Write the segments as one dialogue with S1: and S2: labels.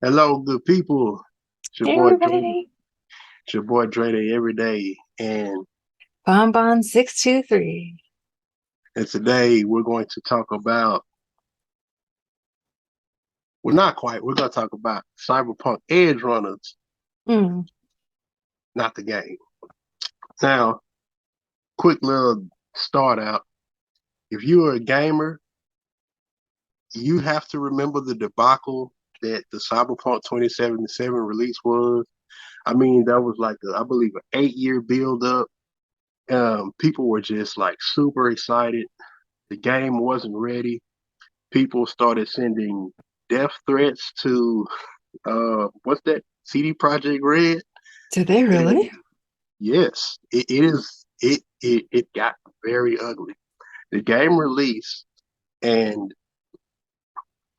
S1: Hello, good people. It's your
S2: Hey
S1: boy Dre.
S2: everybody.
S1: It's your boy Dre Day every day.
S2: Bonbon 623.
S1: And today we're going to talk about, well, not quite, we're going to talk about Cyberpunk Edgerunners,
S2: Mm.
S1: not the game. Now, quick little start out. If you're a gamer, you have to remember the debacle that the Cyberpunk 2077 release was. I mean, that was like, I believe, an 8 year build up. People were just like super excited. The game wasn't ready. People started sending death threats to what's that? CD Project Red.
S2: Did they really?
S1: And yes, it got very ugly. The game released, and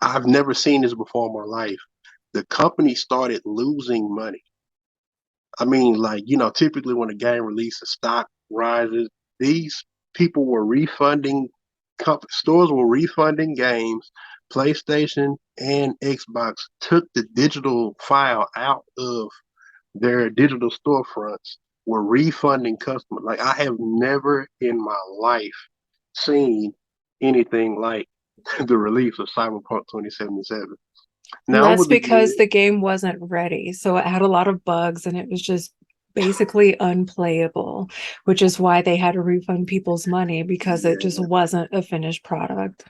S1: I've never seen this before in my life. The company started losing money. I mean, like, typically when a game releases, stock rises. These people were refunding, stores were refunding games. PlayStation and Xbox took the digital file out of their digital storefronts, were refunding customers. Like, I have never in my life seen anything like the release of Cyberpunk 2077.
S2: And
S1: Now, over
S2: that's
S1: the
S2: because
S1: years,
S2: the game wasn't ready. So it had a lot of bugs and it was just basically unplayable, which is why they had to refund people's money because it just
S1: yeah,
S2: wasn't a finished product.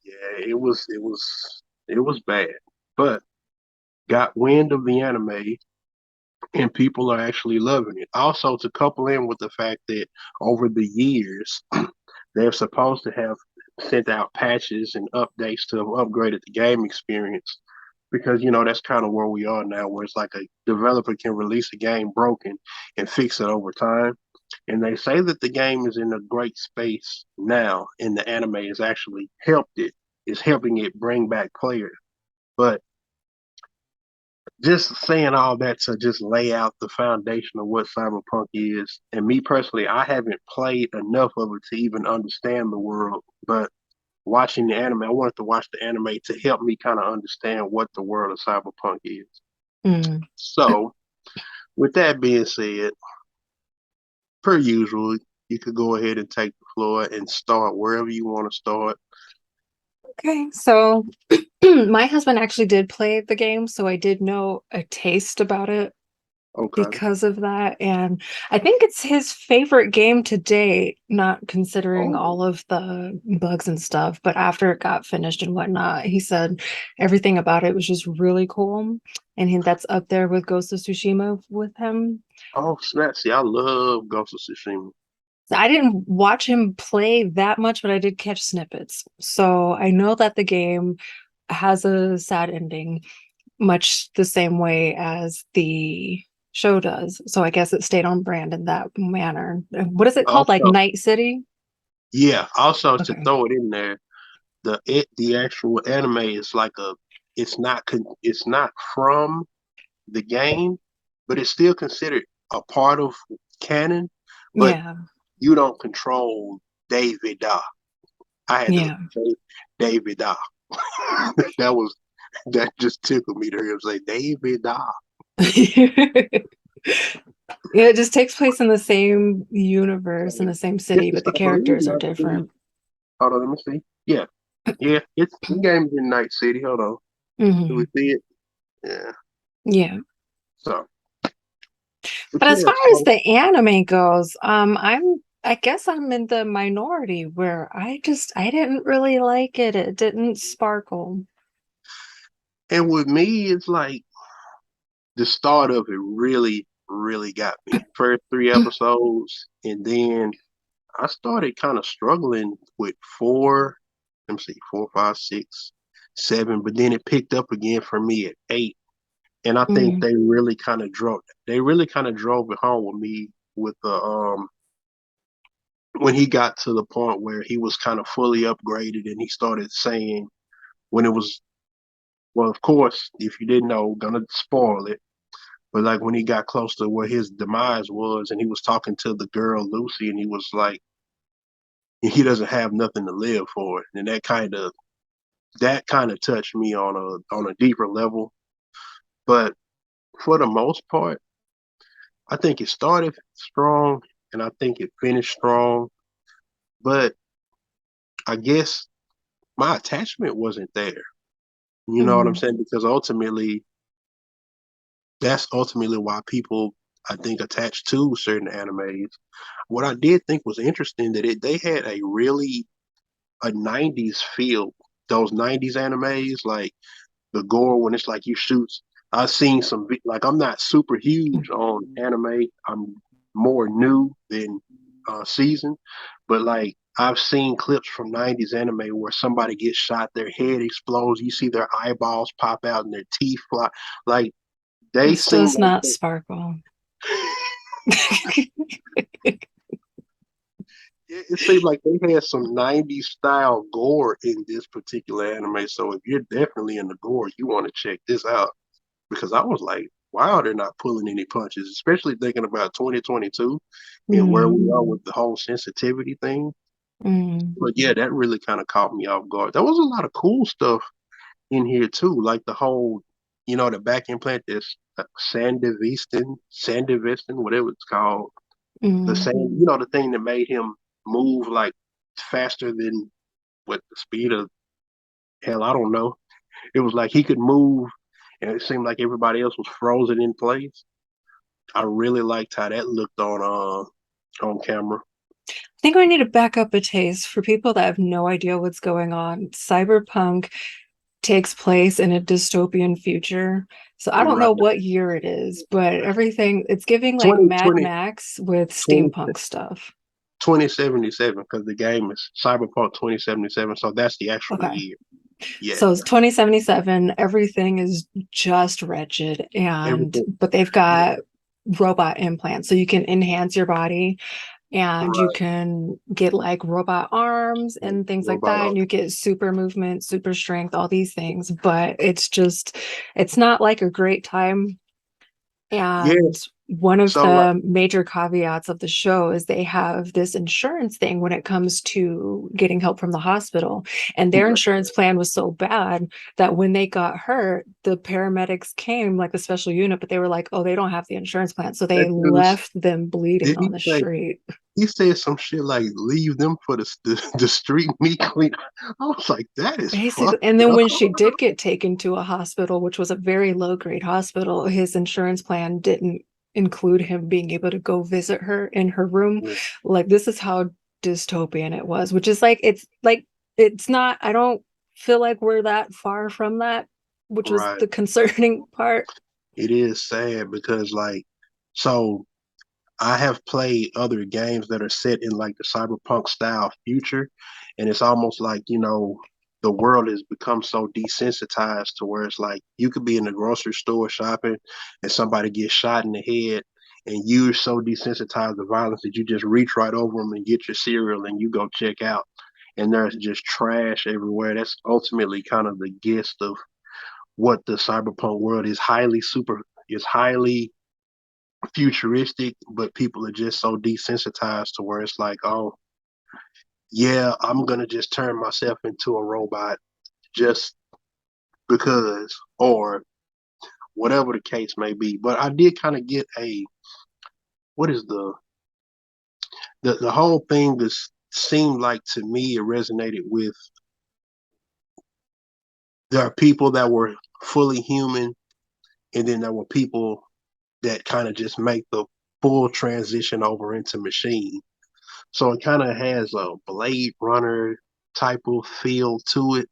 S1: yeah, it was bad. But got wind of the anime and people are actually loving it. Also, to couple in with the fact that over the years, they're supposed to have sent out patches and updates to have upgraded the game experience because that's kind of where we are now, where it's like a developer can release a game broken and fix it over time. And they say that the game is in a great space now, and the anime has actually helped it, is helping it bring back players. But just saying all that to just lay out the foundation of what cyberpunk is. And me personally, I haven't played enough of it to even understand the world. But watching the anime, I wanted to watch the anime to help me kind of understand what the world of cyberpunk is.
S2: Mm.
S1: So, with that being said, per usual, you could go ahead and take the floor and start wherever you want to start.
S2: Okay, so my husband actually did play the game, so I did know a taste about it
S1: Okay.
S2: because of that. And I think it's his favorite game to date, not considering
S1: Oh,
S2: all of the bugs and stuff. But after it got finished and whatnot, he said everything about it was just really cool. And that's up there with Ghost of Tsushima with him.
S1: oh, snap. See, I love Ghost of Tsushima.
S2: So I didn't watch him play that much, but I did catch snippets. So I know that the game has a sad ending, much the same way as the show does. So I guess it stayed on brand in that manner. What is it called? Like
S1: Also,
S2: Night City?
S1: yeah, also to
S2: Okay.
S1: throw it in there, the actual anime is like it's not from the game, but it's still considered a part of canon. But
S2: Yeah.
S1: you don't control David Da. I had to
S2: Yeah.
S1: say David Da. that was that just tickled me to hear him say David Da.
S2: Yeah, it just takes place in the same universe in the same
S1: It's
S2: city,
S1: the
S2: but the
S1: same. I believe
S2: characters are
S1: Night City.
S2: different.
S1: Hold on, let me see. Yeah, yeah, it's the game's in Night City. Hold on, do we
S2: Hmm.
S1: see it? Yeah.
S2: Yeah.
S1: So, but
S2: But as
S1: yeah,
S2: far as
S1: so
S2: the anime goes, I guess I'm in the minority where I didn't really like it. It didn't sparkle.
S1: and with me, it's like the start of it really, really got me. First three episodes, and then I started kind of struggling with four. Let me see, four, five, six, seven. But then it picked up again for me at eight, and I think
S2: Mm,
S1: they really kind of drove it home with me with the when he got to the point where he was kind of fully upgraded, and he started saying when it was well, of course, if you didn't know, gonna spoil it. But like when he got close to where his demise was, and he was talking to the girl Lucy, and he was like, he doesn't have nothing to live for, and that kind of touched me on a deeper level. But for the most part, I think it started strong and I think it finished strong. But I guess my attachment wasn't there. You know what I'm
S2: Mm,
S1: saying? Because ultimately, that's ultimately why people, I think, attach to certain animes. What I did think was interesting that they had a really a '90s feel. Those '90s animes, like the gore when it's like you shoot. I've seen some like I'm not super huge on anime. I'm more new than seasoned, but like I've seen clips from '90s anime where somebody gets shot, their head explodes, you see their eyeballs pop out and their teeth fly. Like they
S2: this
S1: seem
S2: does
S1: like
S2: not sparkle.
S1: it seemed like they had some '90s style gore in this particular anime. So if you're definitely in the gore, you want to check this out. Because I was like, wow, they're not pulling any punches, especially thinking about 2022 and where
S2: Mm,
S1: we are with the whole sensitivity thing.
S2: mm,
S1: But yeah, that really kind of caught me off guard. There was a lot of cool stuff in here too, like the whole, the back implant, this Sandivistan, whatever it's called, the
S2: mm.
S1: sand, the thing that made him move like faster than what the speed of hell, I don't know. It was like he could move, and it seemed like everybody else was frozen in place. I really liked how that looked on camera.
S2: I think we need to back up a taste for people that have no idea what's going on. Cyberpunk takes place in a dystopian future. So I don't
S1: Right.
S2: know what year it is, but everything it's giving like
S1: Twenty
S2: Mad
S1: twenty
S2: Max with
S1: 20
S2: steampunk stuff.
S1: 2077 because the game is Cyberpunk 2077, so that's the actual
S2: Okay.
S1: year. Yeah,
S2: So it's 2077, everything is just wretched and
S1: everything.
S2: but they've
S1: Yeah,
S2: got robot implants so you can enhance your body and you
S1: right.
S2: can get like robot arms and things like
S1: Robot
S2: that and
S1: arm.
S2: you get super movement, super strength, all these things, but it's not like a great time.
S1: Yeah.
S2: And one of
S1: So like
S2: the major caveats of the show is they have this insurance thing when it comes to getting help from the hospital. And their
S1: right,
S2: insurance plan was so bad that when they got hurt, the paramedics came, like the special unit, but they were like, oh, they don't have the insurance plan. So they
S1: that dude
S2: left them bleeding
S1: did
S2: on the street.
S1: he said some shit like leave them for the street meat clean. I was like, that is
S2: Basically,
S1: fucked
S2: and then
S1: up.
S2: when she did get taken to a hospital, which was a very low grade hospital, his insurance plan didn't include him being able to go visit her in her room. Like, this is how dystopian it was, which is like, it's not, I don't feel like we're that far from that, which was
S1: Right.
S2: the concerning part.
S1: It is sad because so I have played other games that are set in like the cyberpunk style future, and it's almost like, the world has become so desensitized to where it's like you could be in the grocery store shopping and somebody gets shot in the head, and you're so desensitized to violence that you just reach right over them and get your cereal and you go check out. And there's just trash everywhere. That's ultimately kind of the gist of what the cyberpunk world is highly futuristic, but people are just so desensitized to where it's like, oh, yeah, I'm gonna just turn myself into a robot just because, or whatever the case may be. But I did kind of get a what is the whole thing just seemed like to me it resonated with there are people that were fully human, and then there were people that kind of just make the full transition over into machine. So it kind of has a Blade Runner type of feel to it.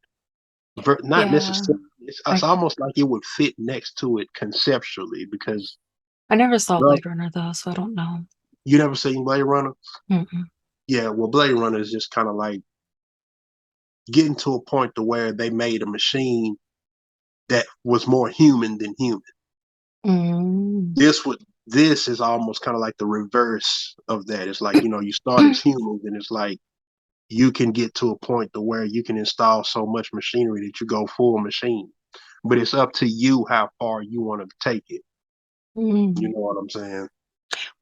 S1: Not
S2: Yeah.
S1: necessarily. It's
S2: I
S1: almost like it would fit next to it conceptually because
S2: I never saw
S1: well,
S2: Blade Runner though, so I don't know.
S1: you never seen Blade Runner.
S2: Mm-mm.
S1: Yeah, well, Blade Runner is just kind of like getting to a point to where they made a machine that was more human than human.
S2: Mm.
S1: This is almost kind of like the reverse of that. It's like you start as humans, and it's like you can get to a point to where you can install so much machinery that you go full machine. But it's up to you how far you want to take it. You
S2: Mm.
S1: know what I'm saying?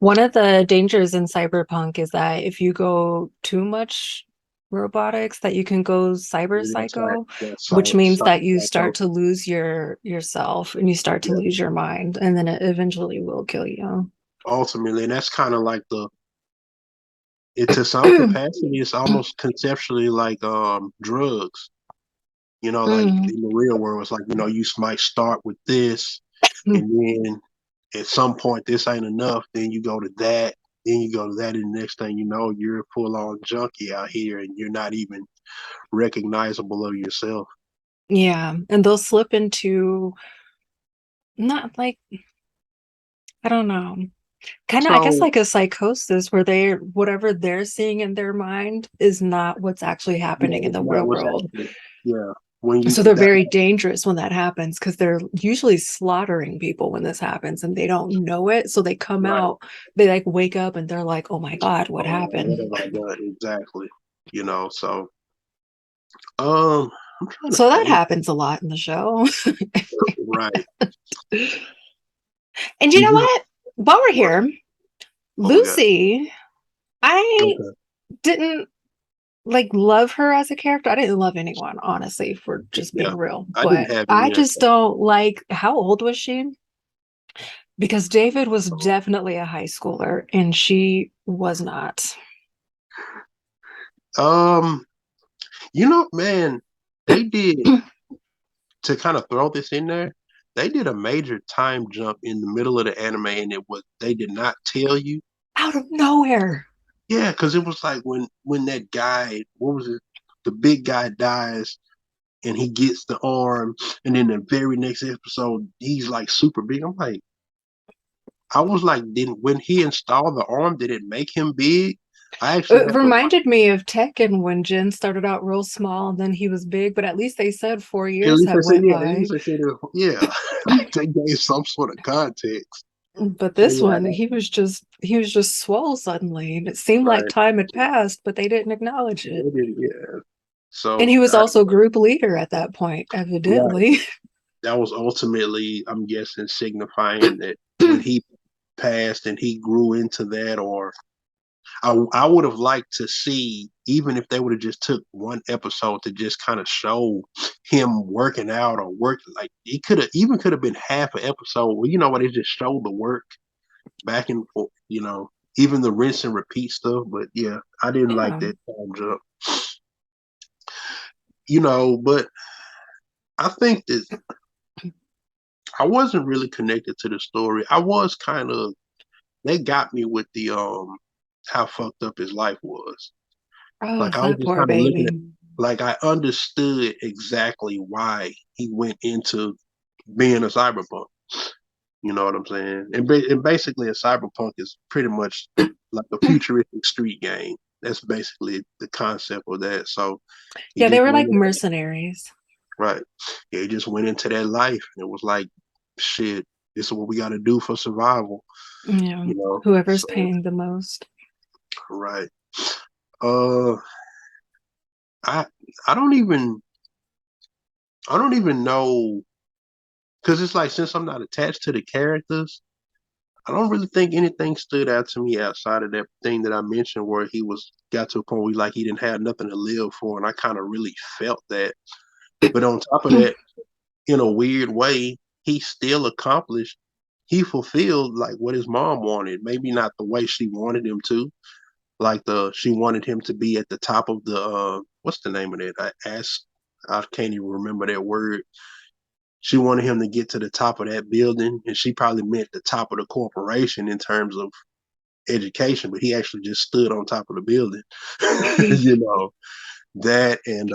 S2: One of the dangers in cyberpunk is that if you go too much robotics that you can go cyber
S1: Yeah, that's right.
S2: psycho,
S1: That's
S2: which means that you start
S1: psycho.
S2: to lose yourself and you start to
S1: Yeah.
S2: lose your mind, and then it eventually will kill you.
S1: Ultimately, and that's kind of like it to some capacity, it's almost conceptually like drugs. Like
S2: Mm.
S1: in the real world, it's like, you might start with this, and then at some point this ain't enough. Then you go to that, then you go to that, and the next thing you know, you're a full on junkie out here, and you're not even recognizable of yourself.
S2: Yeah, and they'll slip into not like I don't know, kind of I guess
S1: So
S2: like a psychosis where they whatever they're seeing in their mind is not what's actually
S1: yeah,
S2: happening in
S1: it's
S2: the
S1: not
S2: real
S1: what's
S2: world.
S1: happening. Yeah, when you
S2: So they're
S1: that
S2: very dangerous when that happens because they're usually slaughtering people when this happens and they don't know it. So they come
S1: right.
S2: out, they like wake up and they're like, oh my God, what
S1: Oh,
S2: happened?
S1: what have I done exactly? So um, I'm trying to
S2: So that
S1: think.
S2: happens a lot in the show.
S1: Right.
S2: And you
S1: Did
S2: know
S1: you?
S2: what? While we're
S1: What?
S2: here,
S1: What we got?
S2: Lucy, I
S1: Okay.
S2: didn't like love her as a character. I didn't love anyone, honestly, for just
S1: Yeah,
S2: being real.
S1: I
S2: But
S1: didn't have
S2: I
S1: any.
S2: just don't like how old was she? Because David was definitely a high schooler and she was not.
S1: Um, man, they did to kind of throw this in there. They did a major time jump in the middle of the anime, and they did not tell you.
S2: Out of nowhere.
S1: Yeah, because it was like when that guy, what was it? The big guy dies, and he gets the arm, and then the very next episode, he's like super big. I was like, didn't when he installed the arm, did it make him big? I actually
S2: It
S1: had to watch.
S2: reminded me of Tekken when Jin started out real small and then he was big, but at least they said four
S1: At
S2: years
S1: least they
S2: have
S1: said,
S2: went
S1: yeah. At
S2: by.
S1: least they said, yeah. They gave some sort of context.
S2: But
S1: But
S2: this
S1: yeah,
S2: one, he was just swole suddenly. And it seemed like
S1: right.
S2: time had passed, but they didn't acknowledge it.
S1: They did, yeah.
S2: And
S1: So,
S2: he was also group leader at that point,
S1: right.
S2: evidently.
S1: That was ultimately, I'm guessing, signifying that when he passed and he grew into that, or I would have liked to see, even if they would have just took one episode to just kind of show him working out or working, like it could have been half an episode where what they just showed the work back and forth, even the rinse and repeat stuff. But yeah, I didn't like
S2: Yeah.
S1: that time jump, but I think that I wasn't really connected to the story. I was kind of they got me with the how fucked up his life was.
S2: Oh,
S1: Like I was
S2: that
S1: just
S2: poor
S1: kind of looking at,
S2: baby.
S1: like I understood exactly why he went into being a cyberpunk. You know what I'm saying? And basically, a cyberpunk is pretty much like a futuristic street game. That's basically the concept of that. So he
S2: Yeah, they
S1: just
S2: were
S1: went
S2: like
S1: in,
S2: mercenaries.
S1: right. Yeah, he just went into that life, and it was like, shit, this is what we got to do for survival.
S2: Yeah.
S1: You know.
S2: Whoever's
S1: So
S2: paying the most.
S1: right. Uh, I I don't even I don't even know because it's like since I'm not attached to the characters, I don't really think anything stood out to me outside of that thing that I mentioned where he was got to a point where like he didn't have nothing to live for, and I kind of really felt that. But on top of that, in a weird way, he still accomplished. He fulfilled like what his mom wanted. Maybe not the way she wanted him to. Like she wanted him to be at the top of the what's the name of it? I can't even remember that word. She wanted him to get to the top of that building, and she probably meant the top of the corporation in terms of education, but he actually just stood on top of the building. you know that, and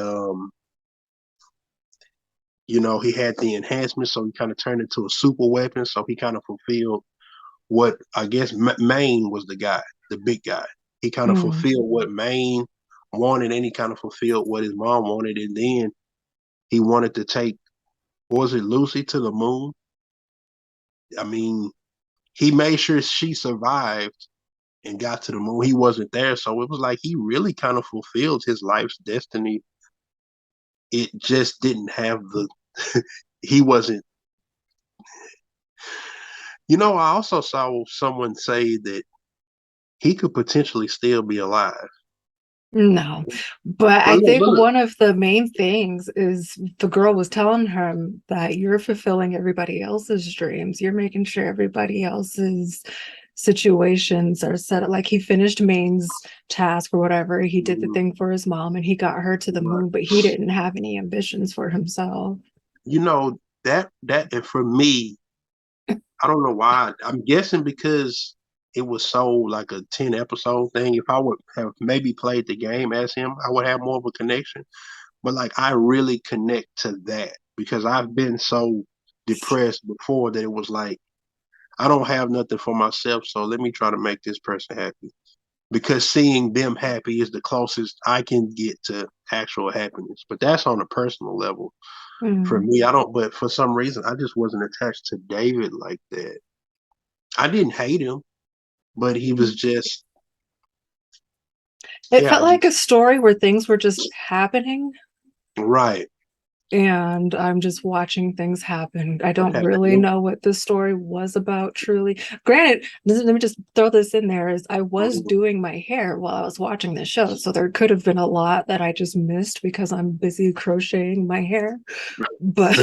S1: he had the enhancement, so he kind of turned into a super weapon. So he kind of fulfilled what I guess Maine was the guy, the big guy. He kind of
S2: Mm.
S1: fulfilled what Maine wanted, and he kind of fulfilled what his mom wanted, and then he wanted to take, what was it, Lucy to the moon. I mean, he made sure she survived and got to the moon. He wasn't there, so it was like he really kind of fulfilled his life's destiny. It just didn't have the he wasn't. I also saw someone say that he could potentially still be alive.
S2: No, but
S1: But
S2: I
S1: look,
S2: think
S1: but look,
S2: one of the main things is the girl was telling him that you're fulfilling everybody else's dreams. You're making sure everybody else's situations are set up. Like he finished Maine's task or whatever. He did the thing for his mom and he got her to the
S1: right.
S2: moon, but he didn't have any ambitions for himself.
S1: You know that and for me, I don't know why. I'm guessing because it was so like a 10 episode thing. If I would have maybe played the game as him, I would have more of a connection. But like I really connect to that because I've been so depressed before that it was like I don't have nothing for myself, so let me try to make this person happy. Because seeing them happy is the closest I can get to actual happiness. But that's on a personal level. For
S2: Mm.
S1: me, I don't, but for some reason, I just wasn't attached to David like that. I didn't hate him, but he was just,
S2: It
S1: yeah,
S2: felt like a story where things were just happening
S1: right.
S2: and I'm just watching things happen. I
S1: What
S2: don't
S1: happened?
S2: really know what the story was about truly. Granted, let me just throw this in there is I was doing my hair while I was watching the show, so there could have been a lot that I just missed because I'm busy crocheting my hair. But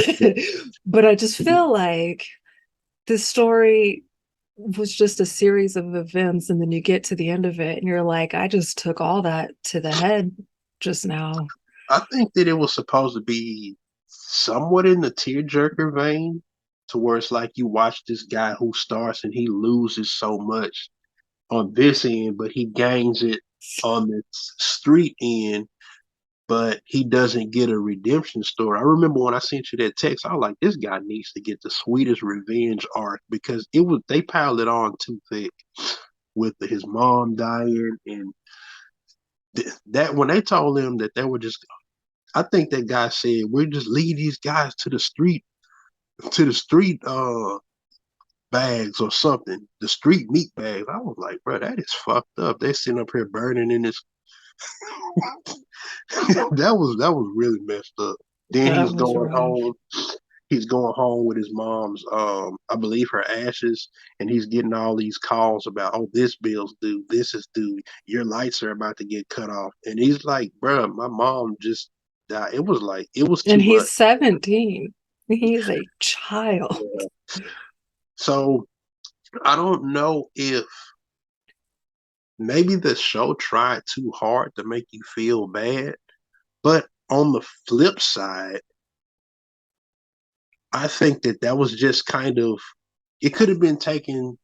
S2: but I just feel like this story was just a series of events and then you get to the end of it and you're like, I just took all that to the head just now.
S1: I think that it was supposed to be somewhat in the tearjerker vein, to where it's like you watch this guy who starts and he loses so much on this end, but he gains it on the street end, but he doesn't get a redemption story. I remember when I sent you that text, I was like, this guy needs to get the sweetest revenge arc because it was they piled it on too thick with his mom dying and that when they told him that they were just I think that guy said we're just lead these guys to the street bags or something, the street meat bags. I was like, bro, that is fucked up. They sitting up here burning in this that was really messed up. Then
S2: That was rough.
S1: he's going home with his mom's I believe her ashes, and he's getting all these calls about, oh, this bill's due, this is due, your lights are about to get cut off. And he's like, bro, my mom just died. It was like it was
S2: And
S1: too
S2: he's
S1: much.
S2: 17. He's a child.
S1: Yeah. So I don't know if maybe the show tried too hard to make you feel bad, but on the flip side, I think that that was just kind of it could have been taken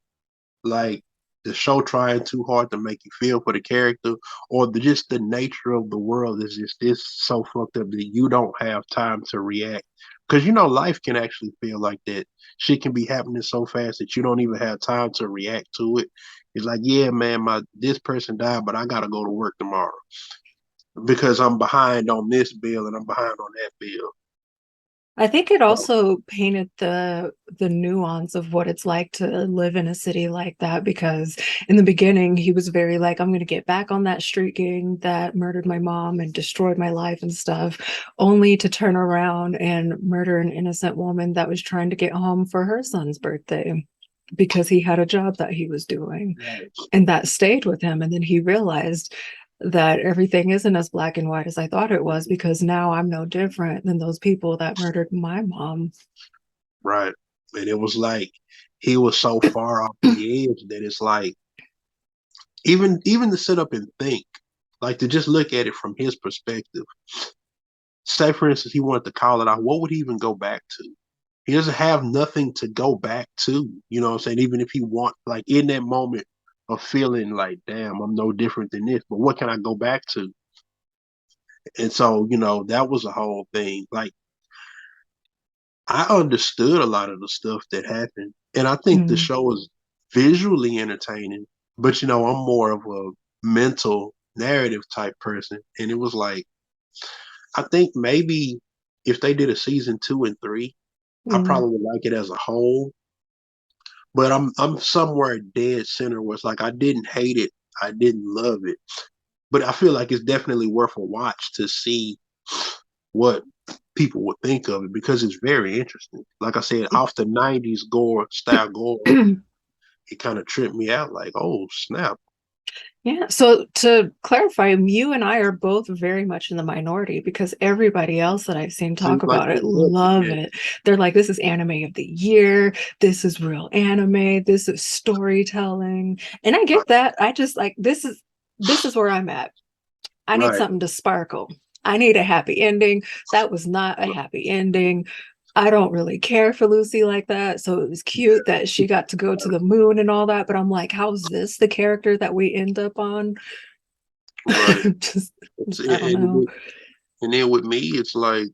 S1: like the show trying too hard to make you feel for the character, or just the nature of the world is just this so fucked up that you don't have time to react. Because life can actually feel like that. Shit can be happening so fast that you don't even have time to react to it. It's like, yeah, man, my this person died, but I gotta go to work tomorrow because I'm behind on this bill and I'm behind on that bill.
S2: I think it
S1: So,
S2: also painted the nuance of what it's like to live in a city like that because in the beginning he was very like I'm going to get back on that street gang that murdered my mom and destroyed my life and stuff only to turn around and murder an innocent woman that was trying to get home for her son's birthday because he had a job that he was doing
S1: right.
S2: and that stayed with him and then he realized that everything isn't as black and white as I thought it was because now I'm no different than those people that murdered my mom.
S1: Right. And it was like he was so far off the edge that it's like even to sit up and think, like to just look at it from his perspective. Say for instance he wanted to call it out, what would he even go back to? He doesn't have nothing to go back to. You know what I'm saying? Even if he want like in that moment of feeling like, damn, I'm no different than this, but what can I go back to? And so, that was a whole thing. Like I understood a lot of the stuff that happened, and I think the
S2: Mm,
S1: show is visually entertaining. But I'm more of a mental narrative type person, and it was like I think maybe if they did a season 2 and 3, I
S2: mm.
S1: probably would like it as a whole. But I'm somewhere dead center where it's like I didn't hate it, I didn't love it, but I feel like it's definitely worth a watch to see what people would think of it because it's very interesting. Like I said, off the '90s gore style gore, it kind of tripped me out. Like, oh snap!
S2: Yeah. So to clarify, you and I are both very much in the minority because everybody else that I've seen talk
S1: Seems like
S2: about
S1: they
S2: it
S1: love the
S2: love
S1: game.
S2: it. They're like, this is anime of the year. This is real anime. This is storytelling. And I
S1: Right,
S2: get that. I just like this is where I'm at. I need
S1: right,
S2: something to sparkle. I need a happy ending. That was not a happy ending. I don't really care for Lucy like that. So it was cute that she got to go to the moon and all that. But I'm like, how's this the character that we end up on?
S1: right.
S2: just,
S1: It's,
S2: I don't know.
S1: and then with me, it's like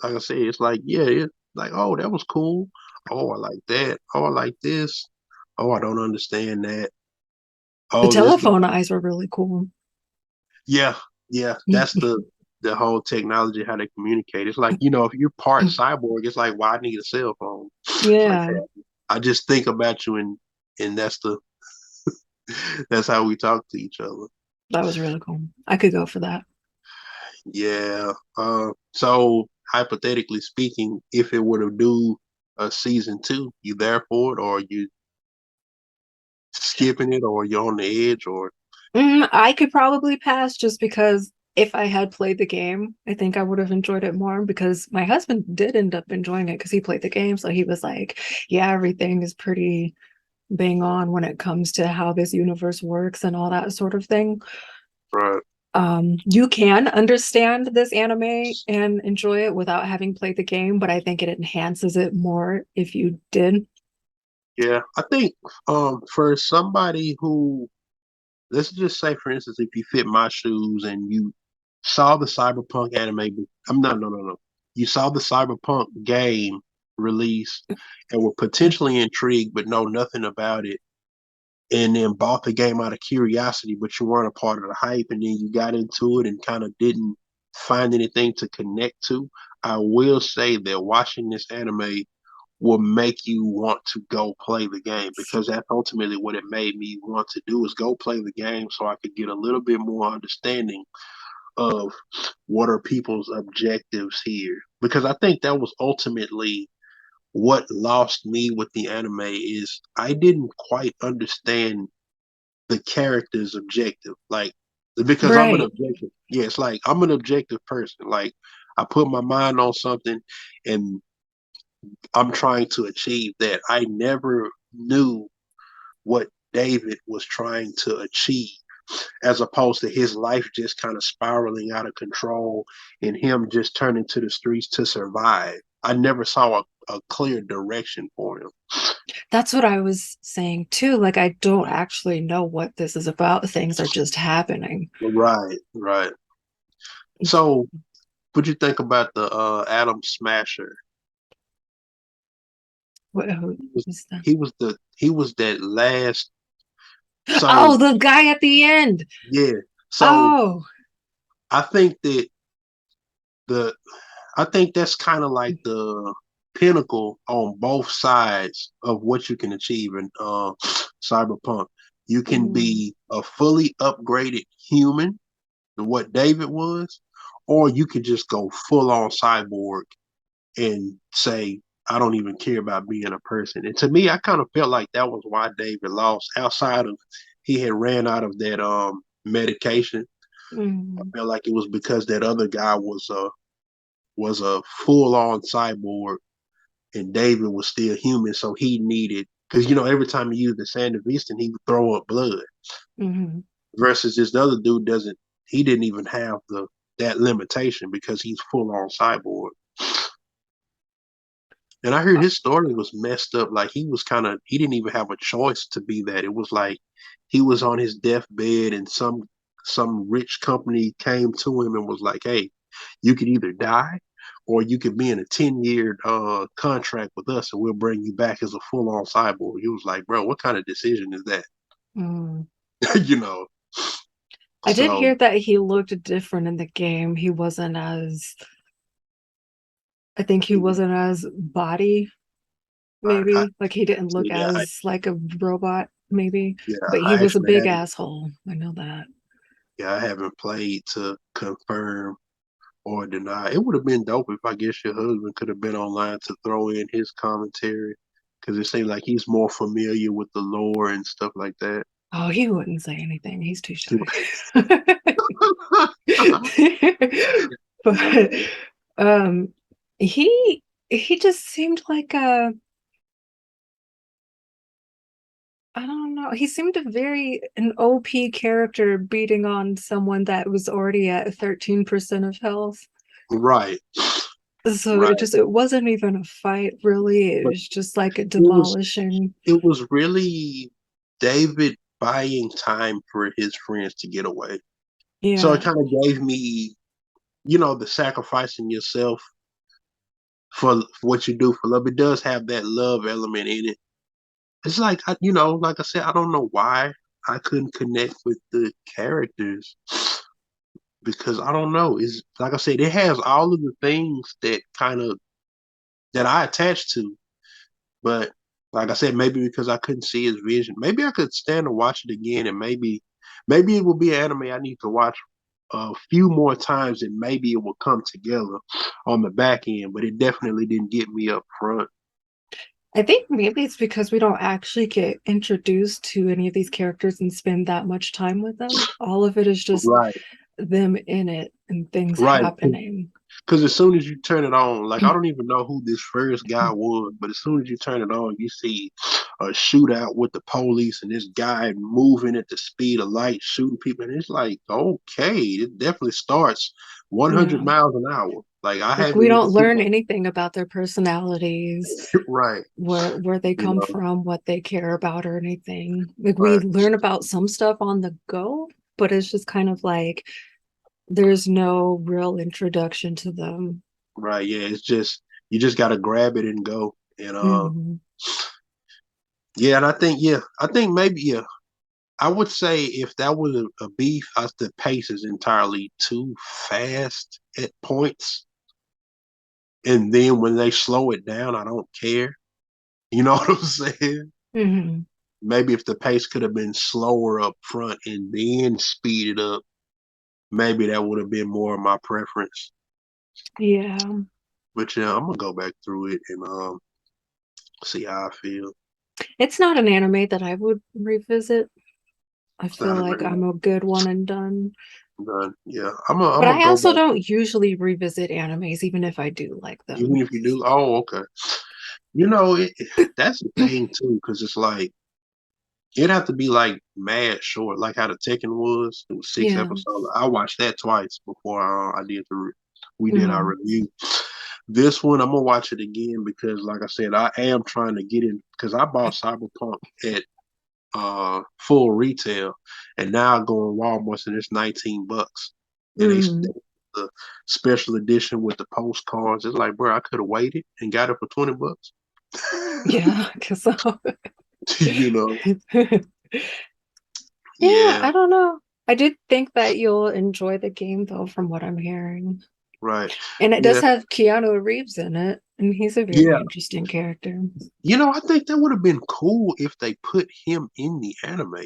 S1: I said, it's like, yeah, it's like, oh, that was cool. Oh, I like that. Oh, I like this. Oh, I don't understand that.
S2: The
S1: Oh, this,
S2: telephone eyes were really cool.
S1: yeah, yeah. That's the whole technology how they communicate. It's like, if you're part cyborg, it's like, why need a cell phone? Like
S2: Yeah,
S1: that. I just think about you, and that's how we talk to each other.
S2: that was really cool. I could go for that.
S1: Yeah. So hypothetically speaking, if it were to do a season two, you there for it, or you skipping it, or you're on the edge, or
S2: I could probably pass just because if I had played the game, I think I would have enjoyed it more because my husband did end up enjoying it because he played the game. So he was like, yeah, everything is pretty bang on when it comes to how this universe works and all that sort of thing.
S1: right?
S2: You can understand this anime and enjoy it without having played the game, but I think it enhances it more if you did.
S1: Yeah, I think for somebody who, let's just say for instance, if you fit my shoes and you saw the Cyberpunk anime, I'm not, no, no, no. You saw the Cyberpunk game release and were potentially intrigued but know nothing about it, and then bought the game out of curiosity, but you weren't a part of the hype, and then you got into it and kind of didn't find anything to connect to. I will say that watching this anime will make you want to go play the game, because that's ultimately what it made me want to do, is go play the game so I could get a little bit more understanding of what are people's objectives here. Because I think that was ultimately what lost me with the anime, is I didn't quite understand the character's objective. Like, because I'm an
S2: Right.
S1: objective. Yeah, it's like I'm an objective person. Like, I put my mind on something and I'm trying to achieve that. I never knew what David was trying to achieve, as opposed to his life just kind of spiraling out of control and him just turning to the streets to survive. I never saw a clear direction for him.
S2: That's what I was saying too. Like, I don't actually know what this is about. Things are just happening.
S1: Right, right. So, what you think about the Atom Smasher?
S2: What, who
S1: He was
S2: is that?
S1: he was that last.
S2: Oh,
S1: So
S2: the guy at the end.
S1: yeah. So
S2: Oh,
S1: I think that the I think that's kind of like the pinnacle on both sides of what you can achieve in Cyberpunk. You can
S2: mm,
S1: be a fully upgraded human, what David was, or you could just go full on cyborg and say, I don't even care about being a person. And to me, I kind of felt like that was why David lost. Outside of, he had ran out of that medication. I
S2: mm,
S1: felt like it was because that other guy was a full on cyborg, and David was still human, so he needed, because every time he used the Sandevistan, he would throw up blood.
S2: mm.
S1: Versus this other dude doesn't. He didn't even have that limitation because he's full on cyborg. And I heard his story was messed up. Like, he didn't even have a choice to be that. It was like he was on his deathbed, and some rich company came to him and was like, "Hey, you could either die, or you could be in a 10-year contract with us, and we'll bring you back as a full on cyborg." He was like, "Bro, what kind of decision is that?"
S2: Mm.
S1: you know.
S2: I did
S1: So
S2: hear that he looked different in the game. He wasn't as, I think he wasn't as body,
S1: I
S2: maybe. Like he didn't look
S1: yeah,
S2: as like a robot, maybe.
S1: yeah,
S2: But he
S1: I
S2: was a
S1: actually
S2: big
S1: haven't.
S2: asshole. I know that.
S1: Yeah, I haven't played to confirm or deny. It would have been dope if, I guess, your husband could have been online to throw in his commentary. because it seems like he's more familiar with the lore and stuff like that.
S2: Oh, he wouldn't say anything. He's too shy. But um he just seemed like a I don't know. He seemed a very an OP character beating on someone that was already at 13% of health.
S1: Right,
S2: So
S1: right.
S2: it wasn't even a fight really. It
S1: But
S2: was just like a
S1: it was
S2: demolishing.
S1: it was really David buying time for his friends to get away. So it
S2: Yeah.
S1: kind of gave me, the sacrificing yourself for what you do for love. It does have that love element in it. It's like, like I said, I don't know why I couldn't connect with the characters because I don't know. It's like I said, it has all of the things that kind of that I attach to, but like I said, maybe because I couldn't see his vision, maybe I could stand to watch it again, and maybe it will be an anime I need to watch a few more times, and maybe it will come together on the back end. But it definitely didn't get me up front.
S2: I think maybe it's because we don't actually get introduced to any of these characters and spend that much time with them. All of it is just
S1: Right,
S2: them in it and things
S1: right.
S2: happening.
S1: Because as soon as you turn it on, like I don't even know who this first guy was, but as soon as you turn it on, you see a shootout with the police and this guy moving at the speed of light, shooting people, and it's like, okay, it definitely starts 100
S2: Yeah.
S1: miles an hour. Like I
S2: Like we
S1: haven't even
S2: don't
S1: seen
S2: learn
S1: that.
S2: anything about their personalities,
S1: Right,
S2: where they
S1: you
S2: come
S1: know,
S2: from, what they care about or anything. Like we
S1: right,
S2: learn about some stuff on the go, but it's just kind of like there's no real introduction to them.
S1: right. Yeah, it's just you just gotta grab it and go. And
S2: Mhm.
S1: yeah, and I think maybe I would say if that was a beef, the pace is entirely too fast at points. And then when they slow it down, I don't care. You know what I'm saying?
S2: Mhm.
S1: Maybe if the pace could have been slower up front and then speed it up, maybe that would have been more of my preference.
S2: Yeah.
S1: But yeah, I'm gonna go back through it and see how I feel.
S2: It's not an anime that I would revisit. I
S1: It's not
S2: feel
S1: a
S2: like I'm
S1: great
S2: a good one and done.
S1: done. Yeah, I'm
S2: But
S1: gonna
S2: I
S1: go
S2: also
S1: back
S2: don't usually revisit animes, even if I do like
S1: even
S2: them.
S1: if you do. Oh, okay. That's the thing too, because it's like it'd have to be like mad short, like how the Tekken was. It was six
S2: Yeah.
S1: episodes. I watched that twice before I did we did our
S2: Mhm.
S1: review. This one I'm gonna watch it again because, like I said, I am trying to get in because I bought Cyberpunk at full retail, and now I go in Walmart and it's $19, and
S2: Mhm.
S1: the special edition with the postcards. It's like, bro, I could have waited and got it for $20.
S2: Yeah, because
S1: you know?
S2: yeah,
S1: Yeah,
S2: I don't know. I did think that you'll enjoy the game though, from what I'm hearing.
S1: right.
S2: And it does
S1: Yeah,
S2: have Keanu Reeves in it, and he's a very
S1: yeah.
S2: interesting character.
S1: I think that would have been cool if they put him in the anime.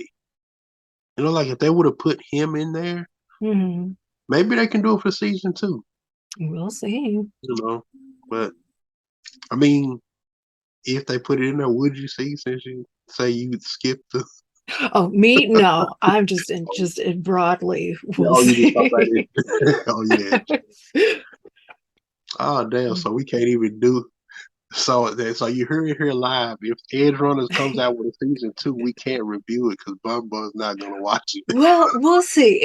S1: Like if they would have put him in there,
S2: Hmm.
S1: maybe they can do it for season two.
S2: We'll see.
S1: You know, but I mean, if they put it in there, would you see? Since you say you skipped the,
S2: Oh, me? No, I'm just in broadly. We'll
S1: oh, you just talk about
S2: see.
S1: it. Oh yeah. Oh damn. So we can't even do. So you hear it here live. If Edge Runners comes out with a season two, we can't review it because Bum Bum's not gonna watch it.
S2: Well, we'll see.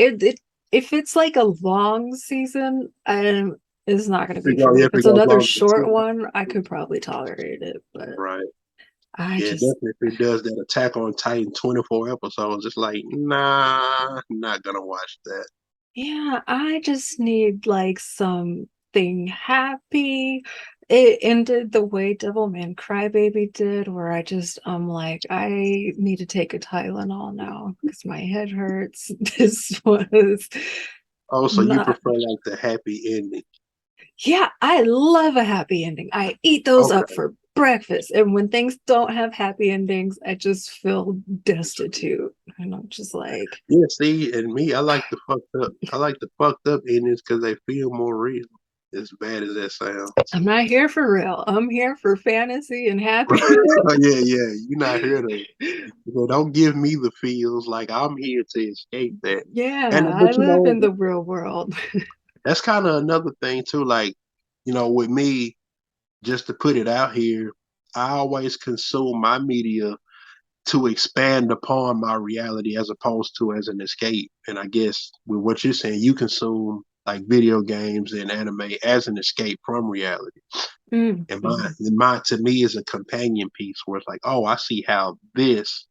S2: If it's like a long season, it's not going to be for me.
S1: If
S2: If
S1: it
S2: it's
S1: goes
S2: another
S1: longer than
S2: short
S1: two
S2: one, I
S1: episodes,
S2: could probably tolerate it. But
S1: right?
S2: I
S1: Yeah,
S2: just,
S1: definitely. If it does that Attack on Titan 24 episodes, it's like, nah, not gonna watch that.
S2: yeah, I just need like something happy. It ended the way Devilman Crybaby did, where I'm like, I need to take a Tylenol now because my head hurts. This was
S1: Also, you
S2: not.
S1: prefer like the happy ending.
S2: Yeah, I love a happy ending. I eat those up
S1: Okay.
S2: for breakfast. And when things don't have happy endings, I just feel destitute. And I'm just like,
S1: Yeah, see, and me, I like the fucked up endings because they feel more real. as bad as that sounds.
S2: I'm not here for real. I'm here for fantasy and happiness.
S1: Yeah, yeah. You're not here to. Don't give me the feels. Like I'm here to escape that. And
S2: Yeah, I
S1: but
S2: live in the real world.
S1: that's kind of another thing too. Like with me, just to put it out here, I always consume my media to expand upon my reality as opposed to as an escape. And I guess with what you're saying, you consume like video games and anime as an escape from reality. And
S2: Mhm.
S1: mine to me is a companion piece where it's like, oh, I see how this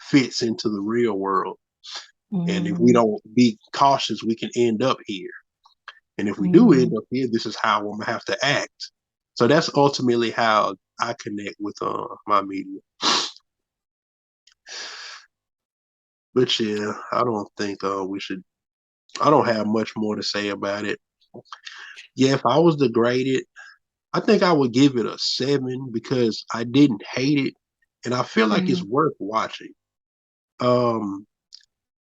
S1: fits into the real world. And if we
S2: Mhm.
S1: don't be cautious, we can end up here. And if we do end
S2: Mhm.
S1: up here, this is how I'm gonna have to act. So that's ultimately how I connect with my media. But yeah, I don't think we should. I don't have much more to say about it. Yeah, if I was to grade it, I think I would give it a 7 because I didn't hate it, and I feel like it's
S2: Mhm.
S1: worth watching. Um,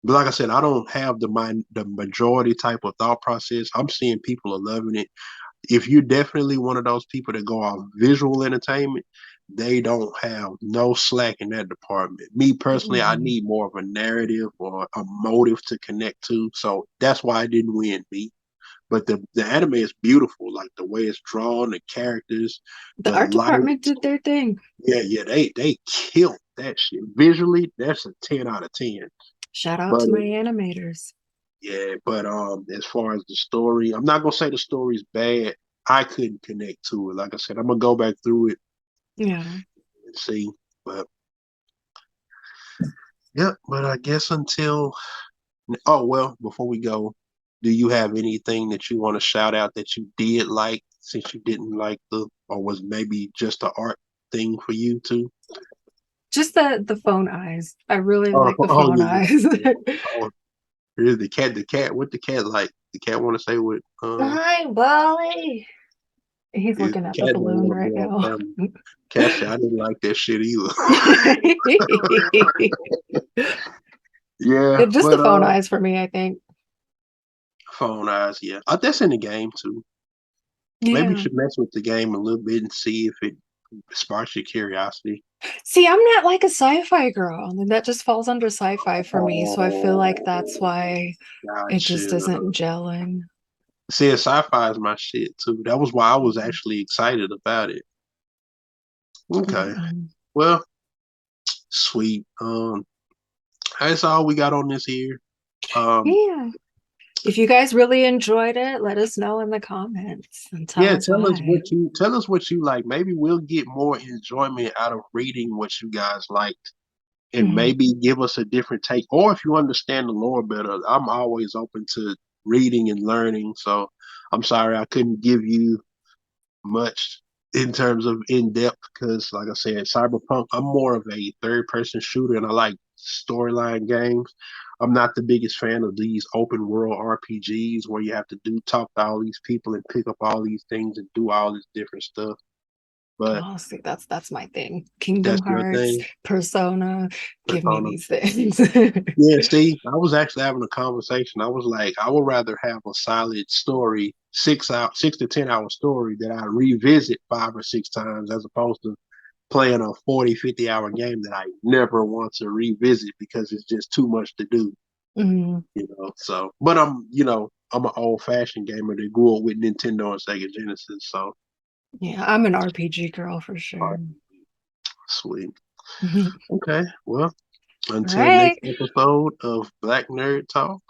S1: but like I said, I don't have the majority type of thought process. I'm seeing people are loving it. If you're definitely one of those people that go off visual entertainment, they don't have no slack in that department. Me personally, I
S2: Mhm.
S1: need more of a narrative or a motive to connect to. So that's why I didn't win me. But the anime is beautiful, like the way it's drawn, the characters,
S2: The
S1: the
S2: art
S1: light.
S2: department did their thing.
S1: Yeah, yeah, they killed that shit. Visually, that's a 10 out of 10.
S2: Shout out
S1: But
S2: to my animators.
S1: yeah, but as far as the story, I'm not gonna say the story's bad. I couldn't connect to it. Like I said, I'm gonna go back through it
S2: Yeah.
S1: and see. But yeah, but I guess until before we go, do you have anything that you want to shout out that you did like since you didn't like or was maybe just an art thing for you too?
S2: Just the phone eyes. I really
S1: Oh,
S2: like the
S1: oh
S2: phone
S1: yeah,
S2: eyes.
S1: yeah. Oh, here's the cat. The cat. What the cat like? The cat want to say what?
S2: Hi, Wally. He's
S1: His
S2: looking at the
S1: cat don't
S2: balloon
S1: want to be
S2: right
S1: on
S2: now.
S1: camera. Cat said I didn't like that shit either. Yeah,
S2: Just the
S1: but
S2: phone eyes for me, I think.
S1: phone eyes. Yeah, that's in the game too. Maybe you
S2: Yeah.
S1: should mess with the game a little bit and see if it sparks your curiosity.
S2: See, I'm not like a sci-fi girl, and that just falls under sci-fi for me. So I feel like that's
S1: Oh,
S2: why it just
S1: gotcha.
S2: isn't gelling.
S1: See, sci-fi is my shit too. That was why I was actually excited about it. Okay.
S2: Mm-mm.
S1: Well, sweet. That's all we got on this here. Um,
S2: Yeah. If you guys really enjoyed it, let us know in the comments and tell
S1: yeah,
S2: us why.
S1: tell us what you like. Maybe we'll get more enjoyment out of reading what you guys liked and
S2: Mhm.
S1: maybe give us a different take. Or if you understand the lore better, I'm always open to reading and learning. So I'm sorry I couldn't give you much in terms of in depth because, like I said, Cyberpunk, I'm more of a third person shooter and I like storyline games. I'm not the biggest fan of these open world RPGs where you have to talk to all these people and pick up all these things and do all this different stuff. But
S2: Oh, see, that's my thing. Kingdom
S1: that's your
S2: Hearts,
S1: thing.
S2: Persona, give me
S1: Persona.
S2: these things.
S1: Yeah, see, I was actually having a conversation. I was like, I would rather have a solid story, 6 to 10 hour story that I revisit 5 or 6 times as opposed to playing a 40, 50 hour game that I never want to revisit because it's just too much to do. So, but I'm an old fashioned gamer that grew up with Nintendo and Sega Genesis. So,
S2: Yeah, I'm an RPG girl for
S1: all
S2: sure.
S1: right, sweet.
S2: All
S1: Okay. Well, until next
S2: right.
S1: episode of Black Nerd Talk.